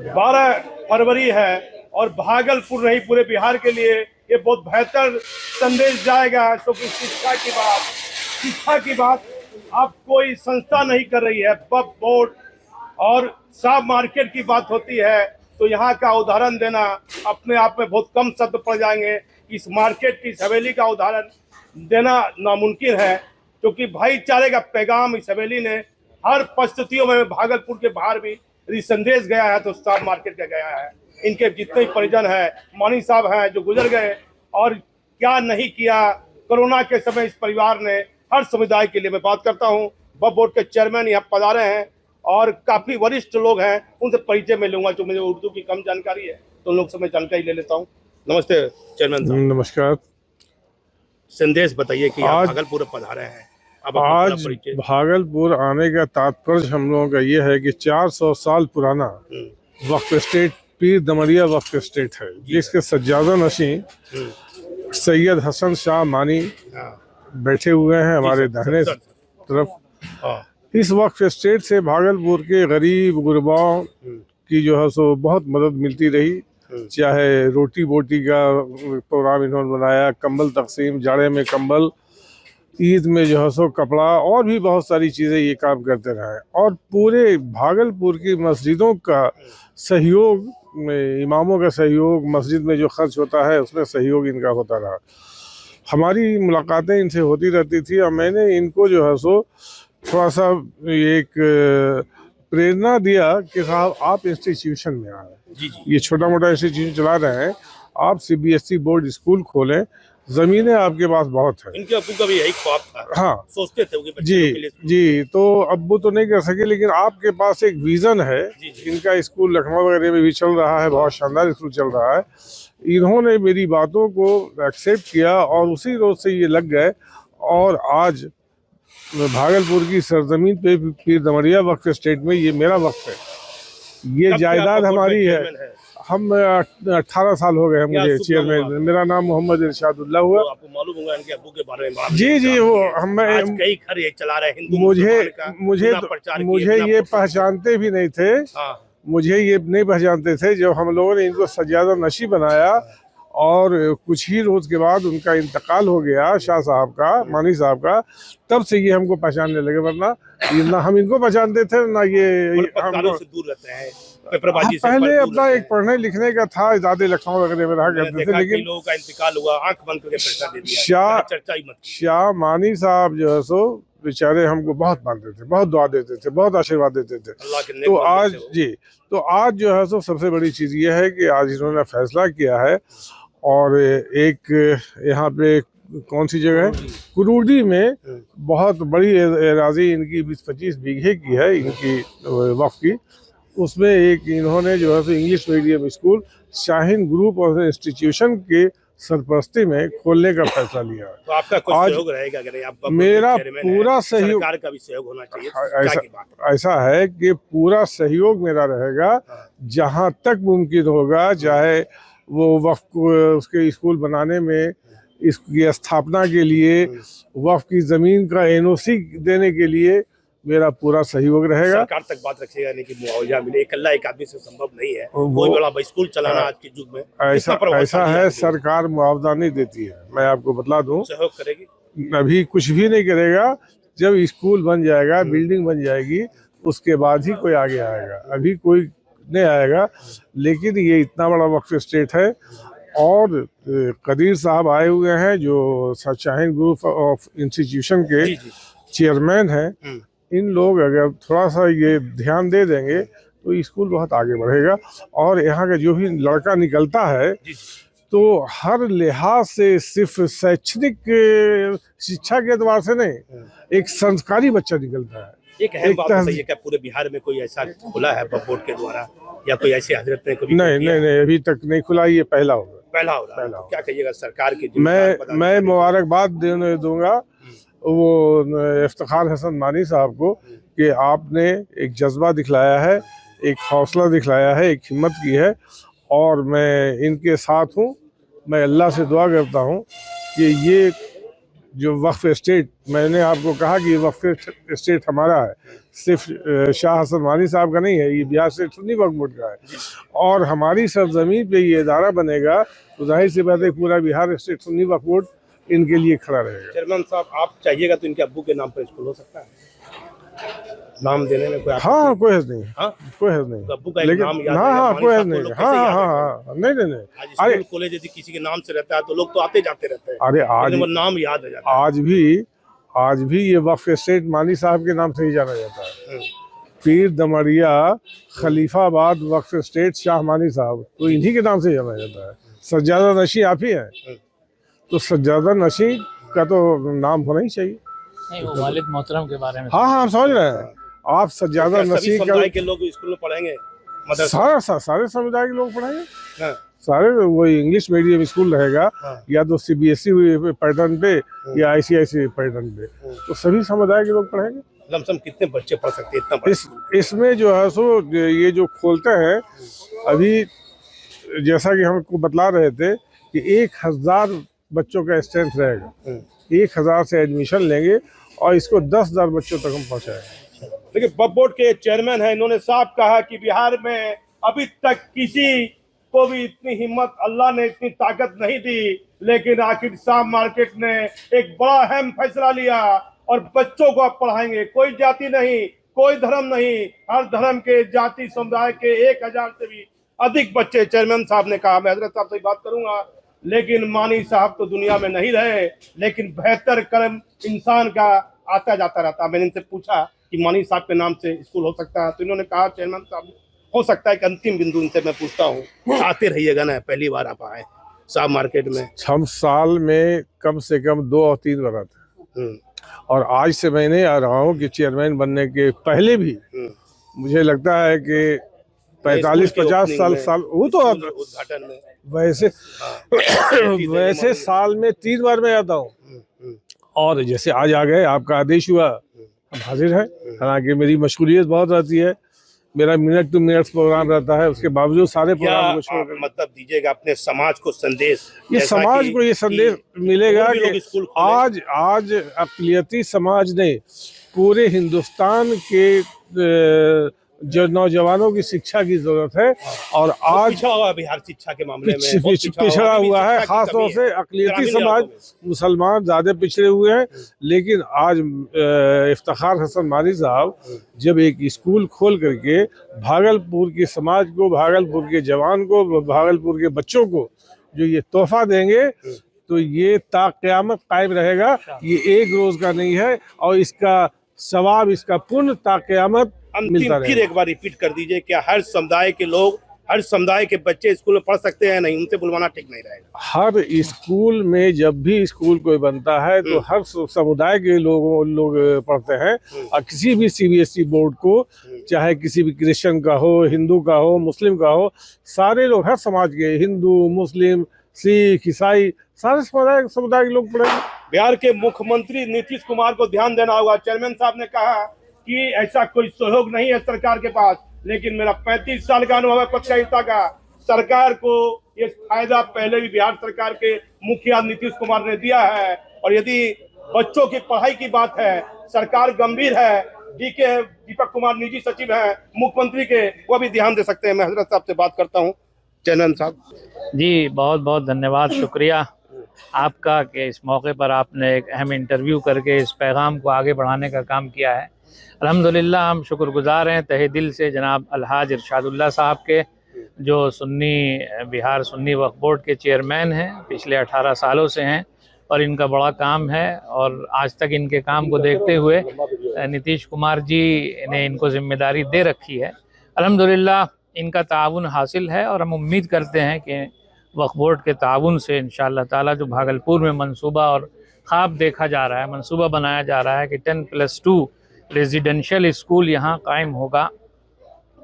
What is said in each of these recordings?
12 फरवरी है और भागलपुर नहीं पूरे बिहार के लिए ये बहुत बेहतर संदेश जाएगा। क्योंकि शिक्षा की बात अब कोई संस्था नहीं कर रही है, वक्फ बोर्ड और सब मार्केट की बात होती है। तो यहाँ का उदाहरण देना अपने आप में बहुत कम शब्द पड़ जाएंगे। इस मार्केट की, इस हवेली का उदाहरण देना नामुमकिन है, क्योंकि भाईचारे का पैगाम इस हवेली ने हर परिस्थितियों में, भागलपुर के बाहर भी यदि संदेश गया है तो स्टार मार्केट का गया है। इनके जितने परिजन हैं, मानी साहब हैं जो गुजर गए, और क्या नहीं किया कोरोना के समय इस परिवार ने हर समुदाय के लिए। मैं बात करता हूँ वक्फ बोर्ड के चेयरमैन यहाँ पधारे हैं और काफी वरिष्ठ लोग हैं, उनसे परिचय में लूंगा। जो मुझे उर्दू की कम जानकारी है तो उन लोग से मैं जानकारी ले लेता हूँ। नमस्ते चेयरमैन साहब। नमस्कार। संदेश बताइए कि आप भागलपुर पधारे हैं। आज भागलपुर आने का तात्पर्य हम लोगों का ये है कि 400 साल पुराना वक्फ स्टेट पीर दमरिया वक्फ स्टेट है, जिसके सज्जादा नशीं सैयद हसन शाह मानी बैठे हुए हैं हमारे दाहिने तरफ। इस वक्फ स्टेट से भागलपुर के गरीब गुरबाओं की जो है सो बहुत मदद मिलती रही। चाहे रोटी बोटी का प्रोग्राम इन्होंने बनाया, कंबल तकसीम, जाड़े में कंबल, ईद में जो है सो कपड़ा, और भी बहुत सारी चीज़ें ये काम करते रहे। और पूरे भागलपुर की मस्जिदों का सहयोग, इमामों का सहयोग, मस्जिद में जो खर्च होता है उसमें सहयोग इनका होता रहा। हमारी मुलाकातें इनसे होती रहती थी और मैंने इनको जो है सो थोड़ा सा एक प्रेरणा दिया कि साहब आप इंस्टीट्यूशन में आए, ये छोटा मोटा इंस्टीट्यूशन चला रहे हैं, आप CBSE बोर्ड स्कूल खोलें, जमीनें आपके पास बहुत है। इनके अब्बू का भी यही ख्वाब था। हाँ, सोचते थे कि जी। तो अब्बू तो नहीं कर सके, लेकिन आपके पास एक विजन है। इनका स्कूल लखनऊ वगैरह में भी चल रहा है, बहुत शानदार स्कूल चल रहा है। इन्होंने मेरी बातों को एक्सेप्ट किया और उसी रोज से ये लग गए। और आज भागलपुर की सरजमीन पे पीर दमरिया वक्फ स्टेट में ये मेरा वक्फ है, ये जायदाद हमारी है। हम 18 साल हो गए हैं मुझे चेयरमैन। मेरा नाम मोहम्मद इरशादुल्लाह हुआ। तो आपको मालूम होगा इनके अब्बू के बारे में। जी, वो आज कई घर ये चला रहे हैं। मुझे ये पहचानते भी नहीं थे। मुझे ये नहीं पहचानते थे। जब हम लोगों ने इनको सज्जादा नशी बनाया और कुछ ही रोज के बाद उनका इंतकाल हो गया, शाह साहब का, मानी साहब का, तब से ये हमको पहचानने लगे। वरना ना हम इनको पहचानते थे ना ये हमको से दूर रहते हैं। पहले अपना एक पढ़ने लिखने का था, दादे लखनऊ वगैरह में रहा करते थे, लेकिन लोगों का इंतकाल हुआ, आंख बंद करके पैसा दे दिया। शाह मानी साहब जो है सो बेचारे हमको बहुत मानते थे, बहुत दुआ देते थे, बहुत आशीर्वाद देते थे। तो आज जो है सो सबसे बड़ी चीज़ ये है कि आज इन्होंने फैसला किया है। और एक यहाँ पे कौन सी जगह है, कुरूडी में बहुत बड़ी एराजी इनकी 20-25 बीघे की है, इनकी वक्फ की। उसमें एक इन्होंने जो है so English medium school Shaheen group और इंस्टीट्यूशन के सरपरस्ती में खोलने का फैसला लिया। तो आपका कुछ सहयोग रहेगा? अगर आप मेरा पूरा सहयोग, सरकार का भी सहयोग होना चाहिए। ऐसा है कि पूरा सहयोग मेरा रहेगा जहां तक मुमकिन होगा। चाहे वो वक्फ उसके स्कूल बनाने में, इसकी स्थापना के लिए, वक्फ की जमीन का NOC देने के लिए मेरा पूरा सहयोग रहेगा। सरकार तक बात रखिएगा, नहीं कि मुआवजा मिले। इकल्ला एक आदमी से संभव नहीं है कोई बड़ा स्कूल चलाना आज के युग में। ऐसा है, सरकार मुआवजा नहीं देती है। मैं आपको बतला दूं, सहयोग करेगी, अभी कुछ भी नहीं करेगा। जब स्कूल बन जाएगा, बिल्डिंग बन जाएगी, उसके बाद ही कोई आगे आएगा। अभी कोई नहीं आएगा। लेकिन ये इतना बड़ा वक्फ स्टेट है। और कदीर साहब आए हुए हैं जो शाहीन ग्रुप ऑफ इंस्टीट्यूशन के चेयरमैन हैं। इन लोग अगर थोड़ा सा ये ध्यान दे देंगे तो स्कूल बहुत आगे बढ़ेगा। और यहाँ का जो भी लड़का निकलता है तो हर लिहाज से, सिर्फ शैक्षणिक शिक्षा के एतबार से नहीं, एक संस्कारी बच्चा निकलता है। एक अहम बात बताइए, क्या पूरे बिहार में कोई ऐसा खुला है वक्फ बोर्ड के द्वारा, या कोई ऐसी हजरत ने कभी? नहीं, अभी तक नहीं खुला। ये पहला होगा। क्या कहिएगा सरकार की? मैं मुबारकबाद दूंगा वो इफ्तिखार हसन मानी साहब को कि आपने एक जज्बा दिखलाया है, एक हौसला दिखलाया है, एक हिम्मत की है। और मैं इनके साथ हूँ। मैं अल्लाह से दुआ करता हूँ कि ये जो वक्फ एस्टेट, मैंने आपको कहा कि वक्फ एस्टेट हमारा है, सिर्फ शाह हसन मानी साहब का नहीं है, ये बिहार स्टेट सुन्नी वक्फ बोर्ड का है। और हमारी सरजमीन पे ये इदारा बनेगा तो जाहिर सी बात है पूरा बिहार स्टेट सुन्नी वक्फ बोर्ड इनके लिए खड़ा रहेगा। चेयरमैन साहब, आप चाहिएगा तो इनके अब्बू के नाम पर स्कूल हो सकता है, नाम देने में कोई हाँ कोई हर्ज नहीं, हाँ? कोई हर्ज नहीं, तो अब्बू का एक लेकिन नाम याद हाँ रहेगा, हाँ मानी कोई साहब हर्ज को नहीं, लोग हाँ कैसे याद हाँ रखेंगे? हाँ, नहीं नहीं नहीं, आज अरे स्कूल कॉलेज यदि किसी के नाम से रहता है तो लोग तो आते जाते रहते हैं, अरे लेकिन वो नाम याद हो जाता है। आज भी ये वक्फ एस्टेट मानी साहब के नाम से ही जाना जाता है। हम्म, पीर दमरिया खलीफाबाद वक्फ एस्टेट शाह मानी साहब, तो इन्हीं के नाम से जाना जाता है। सज्जादा नशी आप ही हैं, तो सज्जादा नशी का तो नाम होना ही चाहिए। नहीं, वो वालिद मोहतरम के बारे में हाँ हाँ हम समझ रहे हैं, आप सज्जादा क्या सभी नशी का समुदाय के लोग स्कूल में पढ़ेंगे? सारे समुदाय के लोग पढ़ाएंगे, हाँ, सारे वो इंग्लिश मीडियम स्कूल रहेगा, हाँ। या तो सीबीएसई पैटर्न पे या आईसीआईसी पैटर्न पे, तो सभी समुदाय के लोग पढ़ेंगे। लमसम कितने बच्चे पढ़ सकते हैं इतना बड़ा? इसमें जो है सो ये जो खोलते हैं अभी, जैसा कि हमको बतला रहे थे कि 1000 बच्चों का स्ट्रेंथ रहेगा, 1000 से एडमिशन लेंगे और इसको 10,000 बच्चों तक हम पहुँचाएंगे। देखिए, वक्फ बोर्ड के चेयरमैन हैं, इन्होंने साफ कहा कि बिहार में अभी तक किसी को भी इतनी हिम्मत, अल्लाह ने इतनी ताकत नहीं दी, लेकिन आखिर शाह मार्केट ने एक बड़ा अहम फैसला लिया और बच्चों को अब पढ़ाएंगे। कोई जाति नहीं, कोई धर्म नहीं, हर धर्म के, जाति, समुदाय के 1000 से भी अधिक बच्चे। चेयरमैन साहब ने कहा, मैं हजरत साहब से बात करूंगा, लेकिन मानी साहब तो दुनिया में नहीं रहे, लेकिन बेहतर कर्म इंसान का आता जाता रहता। मैंने इनसे पूछा कि मानी साहब के नाम से स्कूल हो सकता है, तो इन्होंने कहा चेयरमैन साहब हो सकता है कि अंतिम बिंदु इनसे मैं पूछता हूँ, आते रहिएगा ना, पहली बार आप आए शाह मार्केट में। हम साल में कम से कम 2 और 3 बार आते हैं, और आज से मैंने आ रहा हूँ कि चेयरमैन बनने के पहले भी मुझे लगता है कि 45-50 साल वो तो उद्घाटन में वैसे साल में 3 बार मैं आता हूँ। और जैसे आज आ गए, आपका आदेश हुआ, हम हाजिर हैं। हालांकि मेरी मशगूलियत बहुत रहती है, मेरा मिनट टू मिनट प्रोग्राम रहता है, उसके बावजूद सारे प्रोग्राम को छोड़कर मतलब दीजिएगा अपने समाज को संदेश, ये समाज को ये संदेश मिलेगा कि आज अक़लियती समाज ने पूरे हिंदुस्तान के जो नौजवानों की शिक्षा की जरूरत है, और आज पिछड़ा हुआ बिहार शिक्षा के मामले में पिछड़ा हुआ है, खासतौर से अक़लियती समाज, मुसलमान ज्यादा पिछड़े हुए हैं। लेकिन आज इफ्तिखार हसन मानी साहब जब एक स्कूल खोल करके भागलपुर के समाज को, भागलपुर के जवान को, भागलपुर के बच्चों को जो ये तोहफा देंगे, तो ये ता क़यामत कायम रहेगा। ये एक रोज का नहीं है, और इसका सवाब, इसका पुण्य ता क़यामत मिलता रहेगा। फिर एक बार रिपीट कर दीजिए, क्या हर समुदाय के लोग, हर समुदाय के बच्चे स्कूल में पढ़ सकते हैं? नहीं, उनसे बुलवाना ठीक नहीं रहेगा। हर स्कूल में जब भी स्कूल कोई बनता है तो हर समुदाय के लोग पढ़ते हैं, और किसी भी सीबीएसई बोर्ड को, चाहे किसी भी क्रिश्चियन का हो, हिंदू का हो, मुस्लिम का हो, सारे लोग, हर समाज के, हिंदू, मुस्लिम, सिख, ईसाई, सारे समुदाय के लोग पढ़ेंगे। बिहार के मुख्यमंत्री नीतीश कुमार को ध्यान देना होगा। चेयरमैन साहब ने कहा कि ऐसा कोई सहयोग नहीं है सरकार के पास, लेकिन मेरा 35 साल का अनुभव है पत्रकारिता का, सरकार को ये फायदा पहले भी बिहार सरकार के मुखिया नीतीश कुमार ने दिया है। और यदि बच्चों की पढ़ाई की बात है, सरकार गंभीर है। दीपक कुमार निजी सचिव हैं मुख्यमंत्री के, वो भी ध्यान दे सकते हैं। मैं हजरत साहब से बात करता हूँ। चेयरमैन साहब जी, बहुत बहुत धन्यवाद, शुक्रिया आपका कि इस मौके पर आपने एक अहम इंटरव्यू करके इस पैगाम को आगे बढ़ाने का काम किया है। अल्हम्दुलिल्लाह, हम शुक्रगुजार हैं तहे दिल से जनाब अलहाज इरशादुल्लाह साहब के, जो बिहार सुन्नी वक्फ बोर्ड के चेयरमैन हैं, पिछले 18 सालों से हैं, और इनका बड़ा काम है। और आज तक इनके काम को देखते हुए नीतीश कुमार जी ने इनको जिम्मेदारी दे रखी है। अल्हम्दुलिल्लाह इनका ताउन हासिल है, और हम उम्मीद करते हैं कि वक्फ बोर्ड के ताउन से इंशाअल्लाह ताला जो भागलपुर में मंसूबा और ख्वाब देखा जा रहा है, मंसूबा बनाया जा रहा है कि 10+2 रेजिडेंशियल स्कूल यहाँ कायम होगा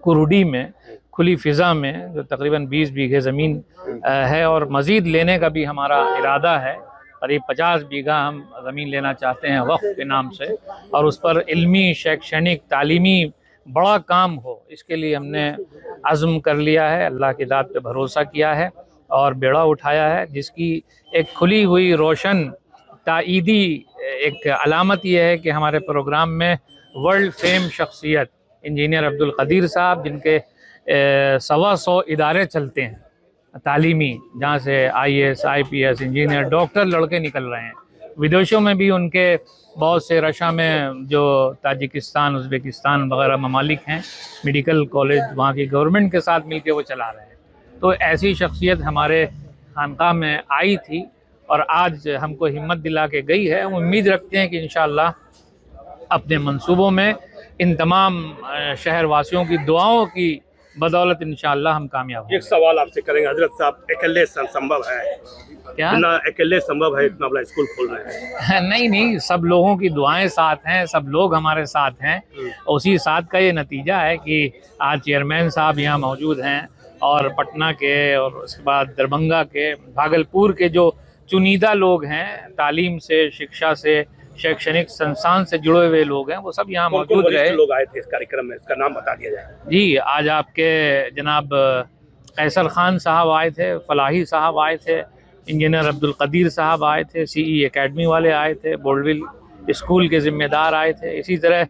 कुरुडी में, खुली फ़िज़ा में, जो तकरीबन 20 बीघे ज़मीन है, और मज़ीद लेने का भी हमारा इरादा है। करीब 50 बीघा हम ज़मीन लेना चाहते हैं वक्फ के नाम से, और उस पर इल्मी, शैक्षणिक, तालीमी बड़ा काम हो, इसके लिए हमने अज़्म कर लिया है, अल्लाह की दात पे भरोसा किया है और बेड़ा उठाया है, जिसकी एक खुली हुई रोशन ताईदी एक अलामत यह है कि हमारे प्रोग्राम में वर्ल्ड फेम शख्सियत इंजीनियर अब्दुल कदीर साहब, जिनके 125 इदारे चलते हैं तालीमी, जहाँ से IAS IPS इंजीनियर डॉक्टर लड़के निकल रहे हैं। विदेशों में भी उनके बहुत से, रशा में जो ताजिकिस्तान उज़्बेकिस्तान वगैरह ममालिक हैं, मेडिकल कॉलेज वहाँ की गवर्नमेंट के साथ मिलके वो चला रहे हैं। तो ऐसी शख्सियत हमारे खानक़ाह में आई थी और आज हमको हिम्मत दिला के गई है। हम उम्मीद रखते हैं कि इंशाअल्लाह अपने मंसूबों में इन तमाम शहर वासियों की दुआओं की बदौलत इंशाअल्लाह हम कामयाब होंगे। एक सवाल आपसे करेंगे हजरत साहब, अकेले संभव है क्या? ना अकेले संभव है इतना बड़ा स्कूल खोलना है? नहीं, सब लोगों की दुआएं साथ हैं, सब लोग हमारे साथ हैं। उसी साथ का ये नतीजा है कि आज चेयरमैन साहब यहाँ मौजूद हैं और पटना के और उसके बाद दरभंगा के, भागलपुर के जो चुनिंदा लोग हैं, तालीम से, शिक्षा से, शैक्षणिक संस्थान से जुड़े हुए लोग हैं, वो सब यहाँ मौजूद रहे। लोग आए थे इस कार्यक्रम में, इसका नाम बता दिया जाए। जी, आज आपके जनाब कैसर खान साहब आए थे, फलाही साहब आए थे, इंजीनियर अब्दुल कदीर साहब आए थे, CE एकेडमी वाले आए थे, बोल्डविल स्कूल के ज़िम्मेदार आए थे, इसी तरह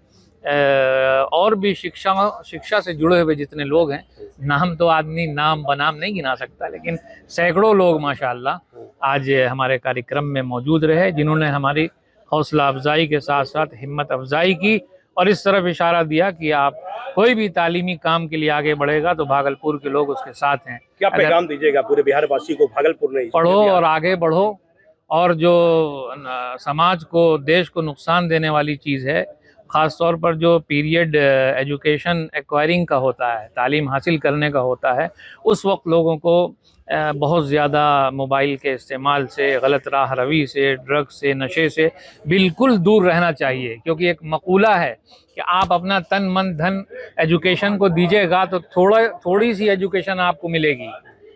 और भी शिक्षा से जुड़े हुए जितने लोग हैं, नाम तो आदमी नाम बनाम नहीं गिना सकता, लेकिन सैकड़ों लोग माशाअल्लाह आज हमारे कार्यक्रम में मौजूद रहे, जिन्होंने हमारी हौसला अफजाई के साथ साथ हिम्मत अफजाई की और इस तरफ इशारा दिया कि आप कोई भी तालीमी काम के लिए आगे बढ़ेगा तो भागलपुर के लोग उसके साथ हैं। क्या पैगाम दीजिएगा पूरे बिहार वासी को? भागलपुर नहीं, पढ़ो और आगे बढ़ो, और जो समाज को, देश को नुकसान देने वाली चीज़ है, ख़ास तौर पर जो पीरियड एजुकेशन एक्वायरिंग का होता है, तालीम हासिल करने का होता है, उस वक्त लोगों को बहुत ज़्यादा मोबाइल के इस्तेमाल से, गलत राह रवी से, ड्रग्स से, नशे से बिल्कुल दूर रहना चाहिए। क्योंकि एक मकूला है कि आप अपना तन मन धन एजुकेशन को दीजिएगा तो थोड़ी सी एजुकेशन आपको मिलेगी।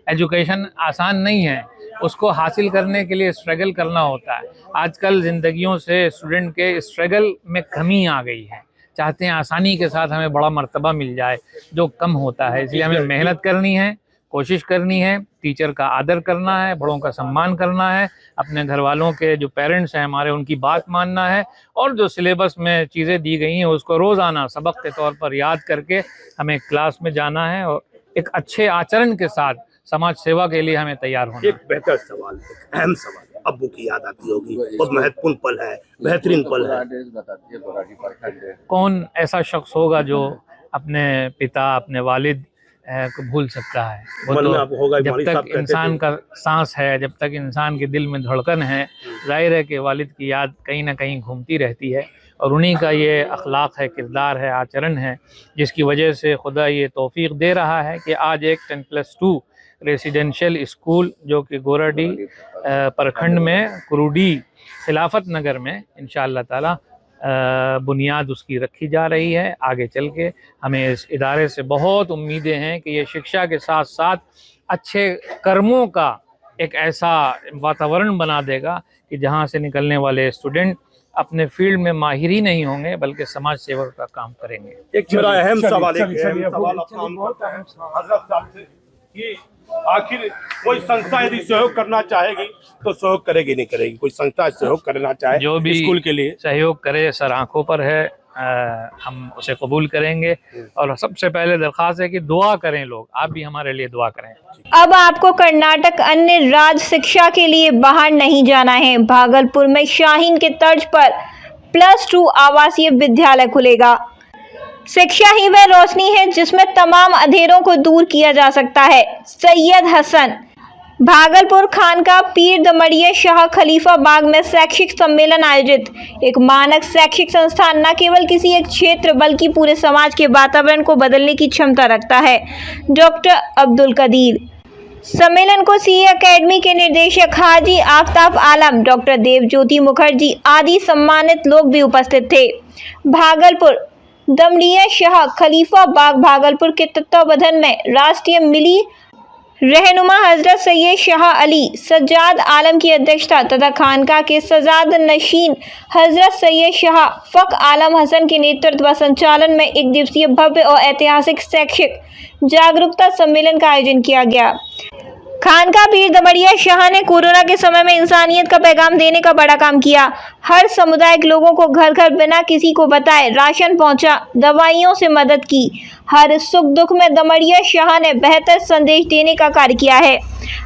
एजुकेशन आसान नहीं है, उसको हासिल करने के लिए स्ट्रगल करना होता है। आजकल ज़िंदगियों से स्टूडेंट के स्ट्रगल में कमी आ गई है, चाहते हैं आसानी के साथ हमें बड़ा मर्तबा मिल जाए, जो कम होता है। इसलिए हमें मेहनत करनी है, कोशिश करनी है, टीचर का आदर करना है, बड़ों का सम्मान करना है, अपने घर वालों के जो पेरेंट्स हैं हमारे, उनकी बात मानना है, और जो सिलेबस में चीज़ें दी गई हैं उसको रोज़ाना सबक के तौर पर याद करके हमें क्लास में जाना है और एक अच्छे आचरण के साथ समाज सेवा के लिए हमें तैयार होना है। एक बेहतर सवाल, एक अहम सवाल, अब्बू की याद आती होगी, बहुत महत्वपूर्ण पल है, बेहतरीन पल है। कौन ऐसा शख्स होगा जो अपने पिता, अपने वालिद को भूल सकता है? वो तो जब तक इंसान का सांस है, जब तक इंसान के दिल में धड़कन है, जाहिर है कि वालिद की याद कहीं ना कहीं घूमती रहती है, और उन्हीं का ये अखलाक है, किरदार है, आचरण है, जिसकी वजह से खुदा ये तौफीक दे रहा है कि आज एक 10+2 रेसिडेंशियल स्कूल जो कि गोराडी प्रखंड में कुरुडी खिलाफत नगर में इंशाअल्लाह ताला बुनियाद उसकी रखी जा रही है। आगे चल के हमें इस इदारे से बहुत उम्मीदें हैं कि ये शिक्षा के साथ साथ अच्छे कर्मों का एक ऐसा वातावरण बना देगा कि जहां से निकलने वाले स्टूडेंट अपने फील्ड में माहिर ही नहीं होंगे बल्कि समाज सेवा का काम करेंगे। एक बड़ा अहम सवाल हजरत साहब से कि आखिर कोई संस्था यदि सहयोग करना चाहेगी तो सहयोग करेगी नहीं करेगी? कोई संस्था सहयोग करना चाहे जो भी स्कूल के लिए सहयोग करे, सर आंखों पर है, हम उसे कबूल करेंगे। और सबसे पहले दरख्वास्त है कि दुआ करें, लोग आप भी हमारे लिए दुआ करें। अब आपको कर्नाटक अन्य राज्य शिक्षा के लिए बाहर नहीं जाना है। भागलपुर में शाहीन के तर्ज पर +2 आवासीय विद्यालय खुलेगा। शिक्षा ही वह रोशनी है जिसमें तमाम अंधेरों को दूर किया जा सकता है। सैयद हसन। भागलपुर खानका पीर दमड़िया शाह खलीफा बाग में शैक्षिक सम्मेलन आयोजित। एक मानक शैक्षिक संस्थान न केवल किसी एक क्षेत्र बल्कि पूरे समाज के वातावरण को बदलने की क्षमता रखता है। डॉक्टर अब्दुल कदीर। सम्मेलन को CE एकेडमी के निदेशक हाजी आफ्ताब आलम, डॉक्टर देवज्योति मुखर्जी आदि सम्मानित लोग भी उपस्थित थे। भागलपुर दमड़िया शाह खलीफा बाग भागलपुर के तत्वावधान में राष्ट्रीय मिली रहनुमा हजरत सैयद शाह अली सज्जाद आलम की अध्यक्षता तथा खानका के सजाद नशीन हजरत सैयद शाह फ़ख आलम हसन के नेतृत्व व संचालन में एक दिवसीय भव्य और ऐतिहासिक शैक्षिक जागरूकता सम्मेलन का आयोजन किया गया। खानका पीर दमड़िया शाह ने कोरोना के समय में इंसानियत का पैगाम देने का बड़ा काम किया। हर समुदाय के लोगों को घर घर बिना किसी को बताए राशन पहुंचा, दवाइयों से मदद की। हर सुख दुख में दमड़िया शाह ने बेहतर संदेश देने का कार्य किया है।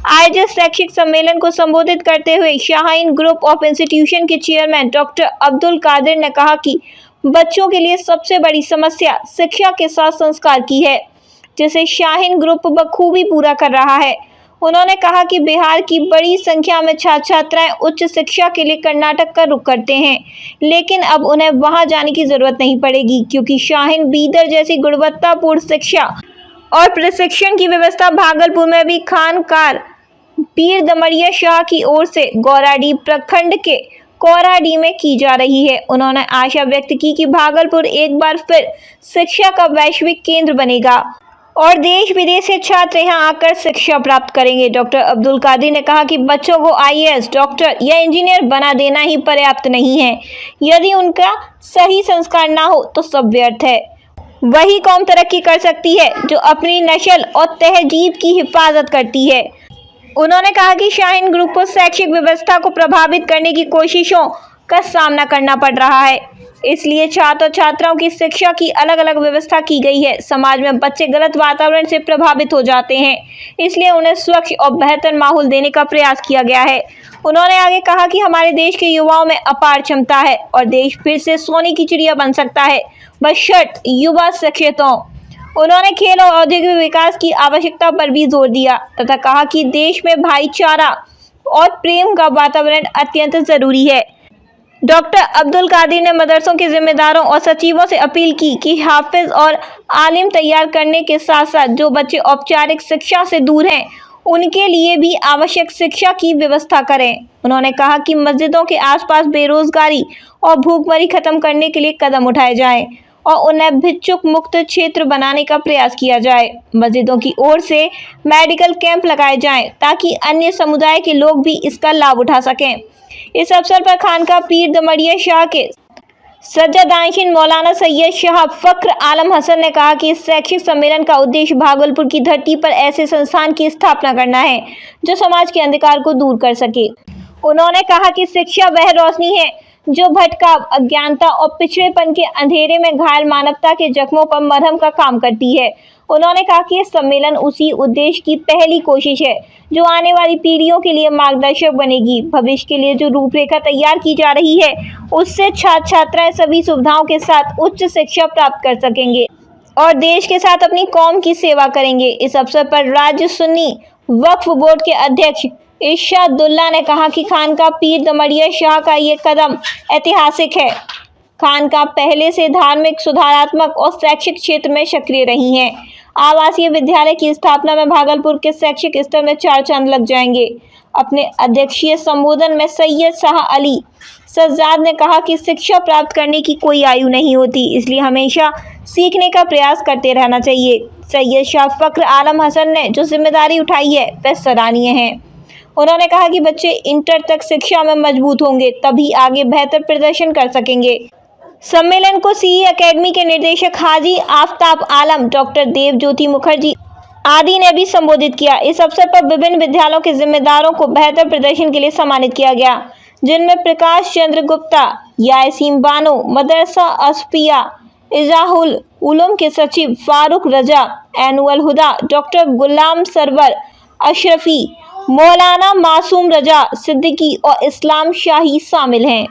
आयोजित शैक्षिक सम्मेलन को संबोधित करते हुए शाहीन ग्रुप ऑफ इंस्टीट्यूशन के चेयरमैन डॉक्टर अब्दुल कादिर ने कहा कि बच्चों के लिए सबसे बड़ी समस्या शिक्षा के साथ संस्कार की है, जिसे शाहीन ग्रुप बखूबी पूरा कर रहा है। उन्होंने कहा कि बिहार की बड़ी संख्या में छात्र छात्राएं उच्च शिक्षा के लिए कर्नाटक का रुख करते हैं, लेकिन अब उन्हें वहां जाने की जरूरत नहीं पड़ेगी, क्योंकि शाहीन बीदर जैसी गुणवत्तापूर्ण शिक्षा और प्रशिक्षण की व्यवस्था भागलपुर में भी खानकार पीर दमड़िया शाह की ओर से गौराडीह प्रखंड के कोराडीह में की जा रही है। उन्होंने आशा व्यक्त की कि भागलपुर एक बार फिर शिक्षा का वैश्विक केंद्र बनेगा और देश विदेश से छात्र यहां आकर शिक्षा प्राप्त करेंगे। डॉक्टर अब्दुल कादिर ने कहा कि बच्चों को आईएएस, डॉक्टर या इंजीनियर बना देना ही पर्याप्त नहीं है। यदि उनका सही संस्कार ना हो तो सब व्यर्थ है। वही कौम तरक्की कर सकती है जो अपनी नस्ल और तहजीब की हिफाजत करती है। उन्होंने कहा कि शाहीन ग्रुप को शैक्षिक व्यवस्था को प्रभावित करने की कोशिशों का सामना करना पड़ रहा है, इसलिए छात्र और छात्राओं की शिक्षा की अलग अलग व्यवस्था की गई है। समाज में बच्चे गलत वातावरण से प्रभावित हो जाते हैं, इसलिए उन्हें स्वच्छ और बेहतर माहौल देने का प्रयास किया गया है। उन्होंने आगे कहा कि हमारे देश के युवाओं में अपार क्षमता है और देश फिर से सोने की चिड़िया बन सकता है, बशर्ते युवा शिक्षित हों। उन्होंने खेल और औद्योगिक विकास की आवश्यकता पर भी जोर दिया तथा कहा कि देश में भाईचारा और प्रेम का वातावरण अत्यंत जरूरी है। डॉक्टर अब्दुल कादिर ने मदरसों के जिम्मेदारों और सचिवों से अपील की कि हाफिज और आलिम तैयार करने के साथ साथ जो बच्चे औपचारिक शिक्षा से दूर हैं, उनके लिए भी आवश्यक शिक्षा की व्यवस्था करें। उन्होंने कहा कि मस्जिदों के आसपास बेरोजगारी और भूखमरी खत्म करने के लिए कदम उठाए जाएं और उन्हें भिक्षुक मुक्त क्षेत्र बनाने का प्रयास किया जाए। मस्जिदों की ओर से मेडिकल कैंप लगाए जाएं ताकि अन्य समुदाय के लोग भी इसका लाभ उठा सकें। इस अवसर पर खानका पीर दमड़िया शाह के सज्जादानशीन मौलाना सैयद शाह फख्र आलम हसन ने कहा कि इस शैक्षिक सम्मेलन का उद्देश्य भागलपुर की धरती पर ऐसे संस्थान की स्थापना करना है जो समाज के अंधकार को दूर कर सके। उन्होंने कहा कि शिक्षा वह रोशनी है जो भटकाव, अज्ञानता और पिछड़ेपन के अंधेरे में घायल मानवता के जख्मों पर मरहम का काम करती है। उन्होंने कहा कि यह सम्मेलन उसी उद्देश्य की पहली कोशिश है जो आने वाली पीढ़ियों के लिए मार्गदर्शक बनेगी। भविष्य के लिए जो रूपरेखा तैयार की जा रही है, उससे छात्र छात्राएं सभी सुविधाओं के साथ उच्च शिक्षा प्राप्त कर सकेंगे और देश के साथ अपनी कौम की सेवा करेंगे। इस अवसर पर राज्य सुन्नी वक्फ बोर्ड के अध्यक्ष इरशादुल्लाह ने कहा कि खानका पीर दमड़िया शाह का ये कदम ऐतिहासिक है। खानका पहले से धार्मिक, सुधारात्मक और शैक्षिक क्षेत्र में सक्रिय रही हैं। आवासीय विद्यालय की स्थापना में भागलपुर के शैक्षिक स्तर में 4 चांद लग जाएंगे। अपने अध्यक्षीय संबोधन में सैयद शाह अली सज्जाद ने कहा कि शिक्षा प्राप्त करने की कोई आयु नहीं होती, इसलिए हमेशा सीखने का प्रयास करते रहना चाहिए। सैयद शाह फख्र आलम हसन ने जो जिम्मेदारी उठाई है वह सराहनीय है। उन्होंने कहा कि बच्चे इंटर तक शिक्षा में मजबूत होंगे, तभी आगे बेहतर प्रदर्शन कर सकेंगे। सम्मेलन को सीई एकेडमी के निदेशक हाजी आफ्ताब आलम, डॉक्टर देव ज्योति मुखर्जी आदि ने भी संबोधित किया। इस अवसर पर विभिन्न विद्यालयों के जिम्मेदारों को बेहतर प्रदर्शन के लिए सम्मानित किया गया, जिनमें प्रकाश चंद्र गुप्ता, यासीन बानो, मदरसा असफिया इजाहुल उलूम के सचिव फारूक रजा, एनुअल हुदा, डॉक्टर गुलाम सरवर अशरफी, मौलाना मासूम रजा सिद्दीकी और इस्लाम शाही शामिल हैं।